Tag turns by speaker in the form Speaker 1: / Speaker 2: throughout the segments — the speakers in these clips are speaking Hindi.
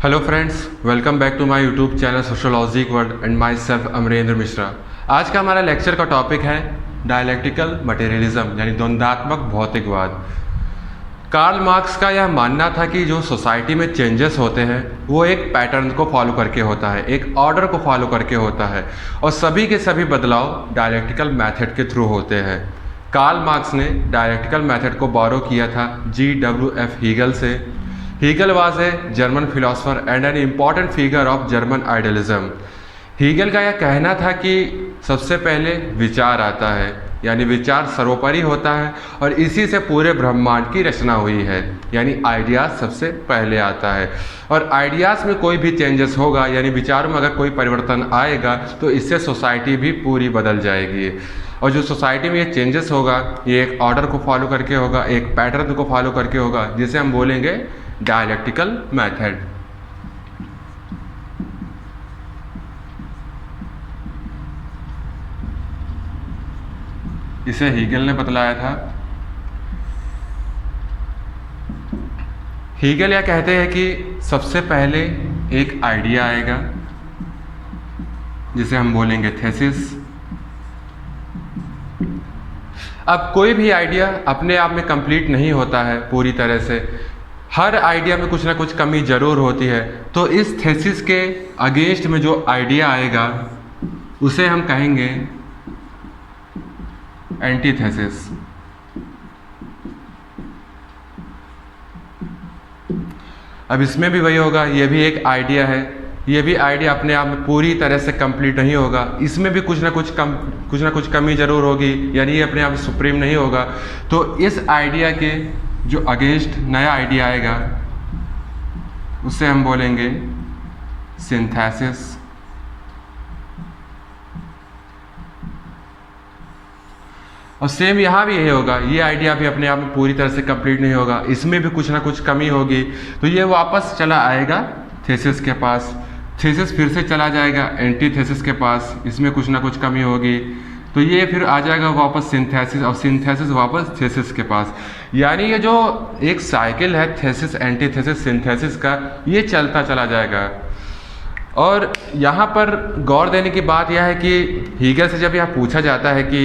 Speaker 1: Hello friends, welcome back to my YouTube channel sociology world and myself Amrendra Mishra. आज का हमारा लेक्चर का टॉपिक है डायलेक्टिकल मटेरियलिज्म यानी द्वंद्वात्मक भौतिकवाद। कार्ल मार्क्स का यह मानना था कि जो सोसाइटी में चेंजेस होते हैं वो एक पैटर्न को फॉलो करके होता है, एक ऑर्डर को फॉलो करके होता है और सभी के सभी बदलाव डायलेक्टिकल मेथड के थ्रू होते हैं। कार्ल मार्क्स ने डायलेक्टिकल मेथड को बोरो किया था GWF हीगल से। Hegel was a German philosopher and an important figure of German idealism. Hegel का यह कहना था कि सबसे पहले विचार आता है, यानी विचार सर्वोपरि होता है और इसी से पूरे ब्रह्मांड की रचना हुई है, यानी आइडियाज़ सबसे पहले आता है। और आइडियाज़ में कोई भी चेंजेस होगा, यानी विचारों में अगर कोई परिवर्तन आएगा तो इससे सोसाइटी भी पूरी बदल जाएगी। और जो सोसाइटी में ये चेंजेस होगा ये एक ऑर्डर को फॉलो करके होगा, एक पैटर्न को फॉलो करके होगा, जिसे हम बोलेंगे डायलेक्टिकल मेथड। इसे हीगल ने बतलाया था। हीगल यह कहते हैं कि सबसे पहले एक आइडिया आएगा जिसे हम बोलेंगे थेसिस। अब कोई भी आइडिया अपने आप में कंप्लीट नहीं होता है पूरी तरह से, हर आइडिया में कुछ ना कुछ कमी जरूर होती है। तो इस थेसिस के अगेंस्ट में जो आइडिया आएगा उसे हम कहेंगे एंटीथेसिस। अब इसमें भी वही होगा, ये भी एक आइडिया है, ये भी आइडिया अपने आप में पूरी तरह से कंप्लीट नहीं होगा, इसमें भी कुछ ना कुछ कमी जरूर होगी, यानी ये अपने आप सुप्रीम नहीं होगा। तो इस आइडिया के जो अगेंस्ट नया आइडिया आएगा उसे हम बोलेंगे सिंथेसिस। और सेम यहाँ भी यही होगा, ये आइडिया भी अपने आप में पूरी तरह से कंप्लीट नहीं होगा, इसमें भी कुछ ना कुछ कमी होगी। तो ये वापस चला आएगा थेसिस के पास, थेसिस फिर से चला जाएगा एंटीथेसिस के पास, इसमें कुछ ना कुछ कमी होगी। तो ये फिर आ जाएगा वापस सिंथेसिस और सिंथेसिस वापस थेसिस के पास। यानी ये जो एक साइकिल है थेसिस एंटीथेसिस सिंथेसिस का, ये चलता चला जाएगा। और यहाँ पर गौर देने की बात यह है कि हीगल से जब यह पूछा जाता है कि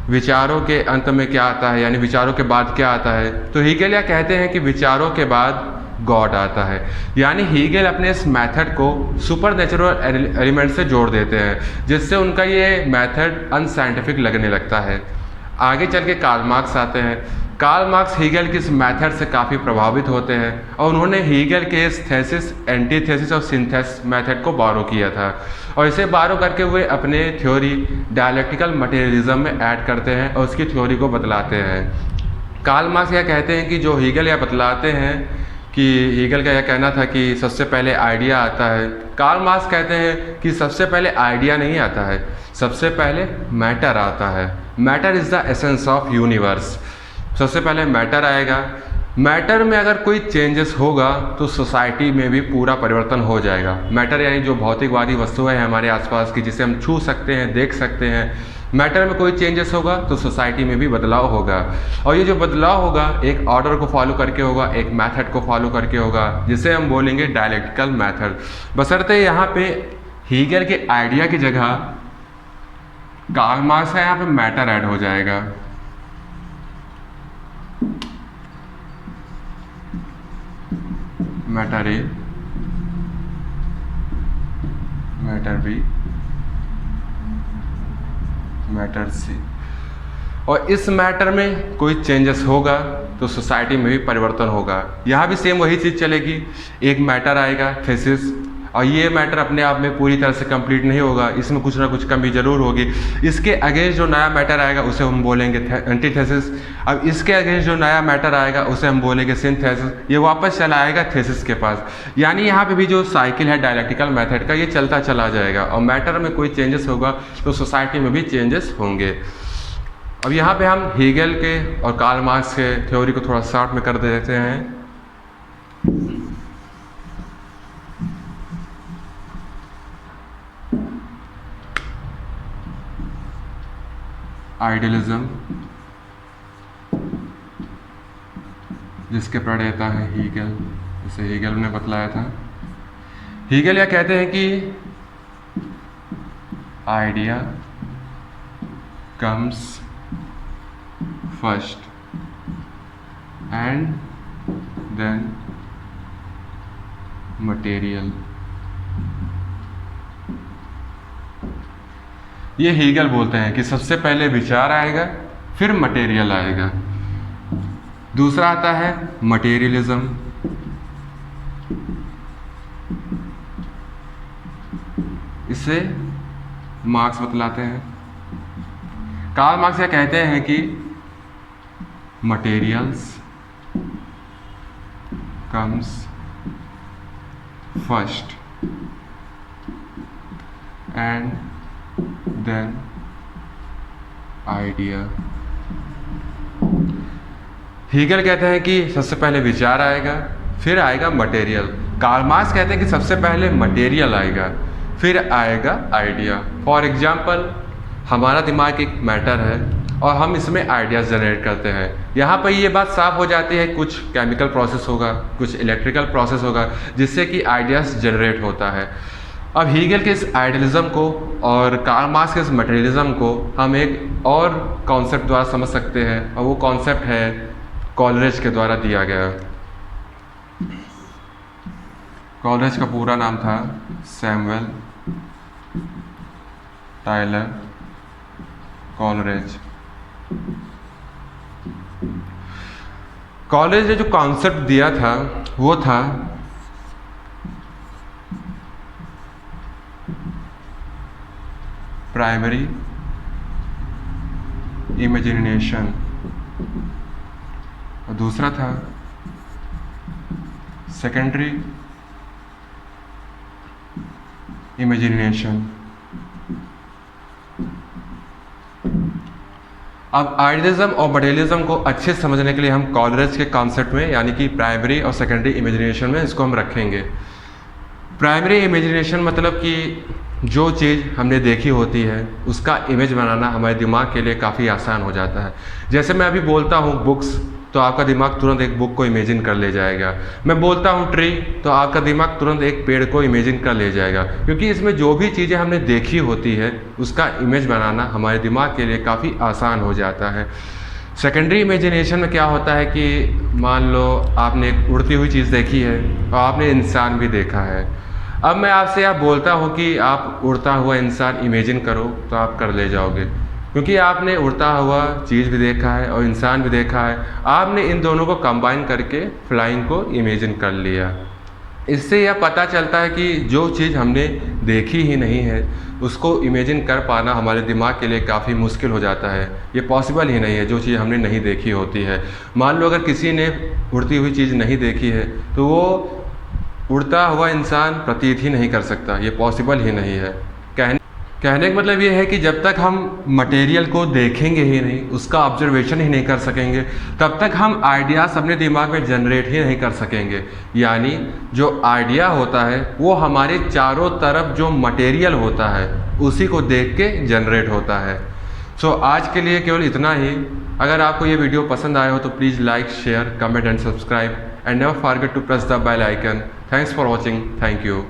Speaker 1: विचारों के अंत में क्या आता है, यानी विचारों के बाद क्या आता है, तो हीगल यह कहते हैं कि विचारों के बाद गॉड आता है। यानी हीगल अपने इस मेथड को सुपर नेचुरल एलिमेंट से जोड़ देते हैं, जिससे उनका ये मेथड अनसाइंटिफिक लगने लगता है। आगे चल के कार्ल मार्क्स आते हैं। कार्ल मार्क्स हीगल की इस मेथड से काफ़ी प्रभावित होते हैं और उन्होंने हीगल के इस थेसिस एंटीथेसिस और सिंथेसिस मेथड को बारो किया था और इसे बारो करके वे अपने थ्योरी डायलेक्टिकल मटेरियलिज्म में ऐड करते हैं और उसकी थ्योरी को बतलाते हैं। कार्ल मार्क्स यह कहते हैं कि जो हीगल यह बतलाते हैं कि हीगल का यह कहना था कि सबसे पहले आइडिया आता है, कार्ल मार्क्स कहते हैं कि सबसे पहले आइडिया नहीं आता है, सबसे पहले मैटर आता है। Matter is the essence of universe. सबसे पहले मैटर आएगा, मैटर में अगर कोई चेंजेस होगा तो सोसाइटी में भी पूरा परिवर्तन हो जाएगा। मैटर यानी जो भौतिकवादी वस्तुएं हैं हमारे आसपास की, जिसे हम छू सकते हैं, देख सकते हैं, मैटर में कोई चेंजेस होगा तो सोसाइटी में भी बदलाव होगा। और ये जो बदलाव होगा एक ऑर्डर को फॉलो करके होगा, एक मेथड को फॉलो करके होगा, जिसे हम बोलेंगे डायलेक्टिकल मेथड। बशर्ते यहाँ पे हीगल के आइडिया की जगह कार्ल मार्क्स का यहाँ पे मैटर ऐड हो जाएगा। मैटर ए, मैटर बी, मैटर सी। और इस मैटर में कोई चेंजेस होगा तो सोसाइटी में भी परिवर्तन होगा। यहाँ भी सेम वही चीज़ चलेगी, एक मैटर आएगा थेसिस, और ये मैटर अपने आप में पूरी तरह से कंप्लीट नहीं होगा, इसमें कुछ ना कुछ कमी जरूर होगी। इसके अगेंस्ट जो नया मैटर आएगा उसे हम बोलेंगे एंटीथेसिस। अब इसके अगेंस्ट जो नया मैटर आएगा उसे हम बोलेंगे सिंथेसिस। ये वापस चला आएगा थेसिस के पास। यानी यहाँ पे भी जो साइकिल है डायलेक्टिकल मेथड का, ये चलता चला जाएगा और मैटर में कोई चेंजेस होगा तो सोसाइटी में भी चेंजेस होंगे। अब यहाँ पे हम हीगल के और कार्ल मार्क्स के थ्योरी को थोड़ा शॉर्ट में कर देते हैं। आइडियलिज्म, जिसके प्रणेता है हीगल, जिसे हीगल ने बतलाया था। हीगल यह कहते हैं कि idea comes first and then material. ये हीगल बोलते हैं कि सबसे पहले विचार आएगा फिर मटेरियल आएगा। दूसरा आता है मटेरियलिज्म। इसे मार्क्स बतलाते हैं। कार्ल मार्क्स यह कहते हैं कि materials comes first and then idea. Hegel कहते हैं कि सबसे पहले विचार आएगा फिर आएगा मटेरियल। कार्ल मार्क्स कहते हैं कि सबसे पहले मटेरियल आएगा फिर आएगा आइडिया। फॉर एग्जाम्पल, हमारा दिमाग एक मैटर है और हम इसमें आइडियाज़ जनरेट करते हैं। यहाँ पर ये बात साफ हो जाती है, कुछ केमिकल प्रोसेस होगा, कुछ इलेक्ट्रिकल प्रोसेस होगा जिससे कि आइडियाज़ जनरेट होता है। अब हीगल के इस आइडियलिज्म को और कार्ल मार्क्स के इस मटेरियलिज्म को हम एक और कॉन्सेप्ट द्वारा समझ सकते हैं और वो कॉन्सेप्ट है कॉलरिज के द्वारा दिया गया। कॉलरिज का पूरा नाम था सैमुअल टायलर कॉलरिज। कॉलरिज ने जो कॉन्सेप्ट दिया था वो था प्राइमरी इमेजिनेशन और दूसरा था सेकेंडरी इमेजिनेशन। अब आइडियलिज्म और मटेरियलिज्म को अच्छे से समझने के लिए हम कॉलरिज के कॉन्सेप्ट में यानी कि प्राइमरी और सेकेंडरी इमेजिनेशन में इसको हम रखेंगे। प्राइमरी इमेजिनेशन मतलब कि जो चीज़ हमने देखी होती है उसका इमेज बनाना हमारे दिमाग के लिए काफ़ी आसान हो जाता है। जैसे मैं अभी बोलता हूँ बुक्स, तो आपका दिमाग तुरंत एक बुक को इमेजिन कर ले जाएगा। मैं बोलता हूँ ट्री, तो आपका दिमाग तुरंत एक पेड़ को इमेजिन कर ले जाएगा, क्योंकि इसमें जो भी चीज़ें हमने देखी होती है उसका इमेज बनाना हमारे दिमाग के लिए काफ़ी आसान हो जाता है। सेकेंडरी इमेजिनेशन में क्या होता है कि मान लो आपने एक उड़ती हुई चीज़ देखी है और आपने इंसान भी देखा है। अब मैं आपसे यह बोलता हूँ कि आप उड़ता हुआ इंसान इमेजिन करो, तो आप कर ले जाओगे, क्योंकि आपने उड़ता हुआ चीज़ भी देखा है और इंसान भी देखा है। आपने इन दोनों को कंबाइन करके फ्लाइंग को इमेजिन कर लिया। इससे यह पता चलता है कि जो चीज़ हमने देखी ही नहीं है उसको इमेजिन कर पाना हमारे दिमाग के लिए काफ़ी मुश्किल हो जाता है। ये पॉसिबल ही नहीं है जो चीज़ हमने नहीं देखी होती है। मान लो अगर किसी ने उड़ती हुई चीज़ नहीं देखी है तो वो उड़ता हुआ इंसान प्रतीत ही नहीं कर सकता, ये पॉसिबल ही नहीं है। कहने का मतलब ये है कि जब तक हम मटेरियल को देखेंगे ही नहीं, उसका ऑब्जर्वेशन ही नहीं कर सकेंगे, तब तक हम आइडियाज़ अपने दिमाग में जनरेट ही नहीं कर सकेंगे। यानी जो आइडिया होता है वो हमारे चारों तरफ जो मटेरियल होता है उसी को देख के जनरेट होता है। सो आज के लिए केवल इतना ही। अगर आपको ये वीडियो पसंद आया हो तो please like, share, comment and subscribe, and never forget to press the bell icon. Thanks for watching. Thank you.